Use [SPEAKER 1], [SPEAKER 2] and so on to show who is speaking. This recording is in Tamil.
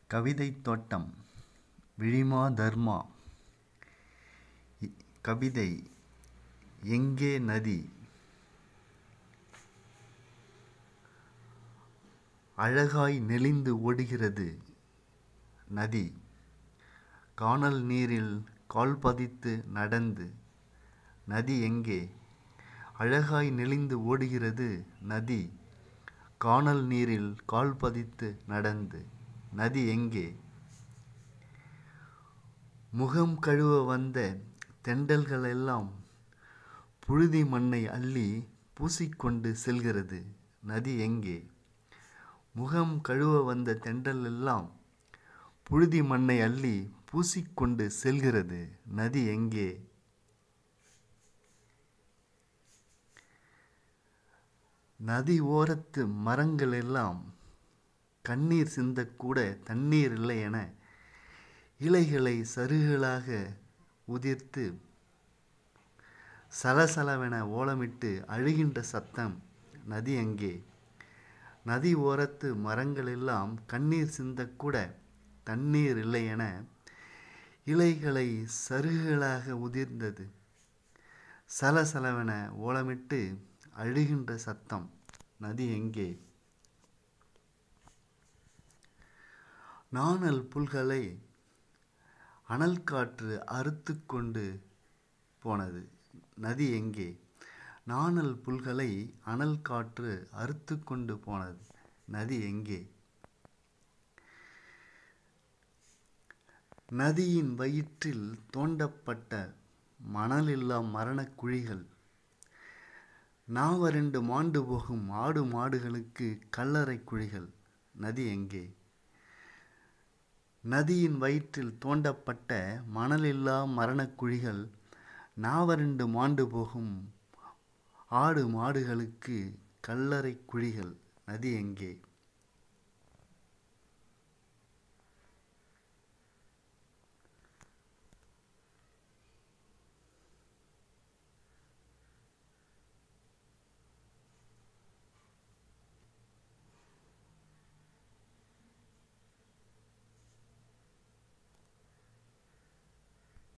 [SPEAKER 1] கவிதைத் தோட்டம் விழிமா தர்மா. கவிதை எங்கே நதி? அழகாய் நெளிந்து ஓடுகிறது நதி. கானல் நீரில் கால் பதித்து நடந்து. நதி எங்கே? அழகாய் நெளிந்து ஓடுகிறது நதி. கானல் நீரில் கால் பதித்து நடந்து. நதி எங்கே? முகம் கழுவ வந்த தென்றல்களெல்லாம் புழுதி மண்ணை அள்ளி பூசிக்கொண்டு செல்கிறது. நதி எங்கே? முகம் கழுவ வந்த தென்றலெல்லாம் புழுதி மண்ணை அள்ளி பூசிக்கொண்டு செல்கிறது. நதி எங்கே? நதி ஓரத்து மரங்களெல்லாம் கண்ணீர் சிந்தக்கூட தண்ணீர் இல்லை என இலைகளை சருகுகளாக உதிர்த்து சலசலவென ஓலமிட்டு அழுகின்ற சத்தம். நதி எங்கே? நதி ஓரத்து மரங்களெல்லாம் கண்ணீர் சிந்தக்கூட தண்ணீர் இல்லை என இலைகளை சருகுகளாக உதிர்ந்தது சலசலவென ஓலமிட்டு அழுகின்ற சத்தம். நதி எங்கே? நாணல் புல்களை அனல் காற்று அறுத்து கொண்டு போனது. நதி எங்கே? நாணல் புல்களை அனல் காற்று அறுத்து கொண்டு போனது. நதி எங்கே? நதியின் வயிற்றில் தோண்டப்பட்ட மணலில்லா மரணக் குழிகள். நாவறண்டு மாண்டு போகும் ஆடு மாடுகளுக்கு கல்லறை குழிகள். நதி எங்கே? நதியின் வயிற்றில் தோண்டப்பட்ட மணலில்லா மரணக் குழிகள். நாவறண்டு மாண்டு போகும் ஆடு மாடுகளுக்கு கல்லறை குழிகள். நதி எங்கே?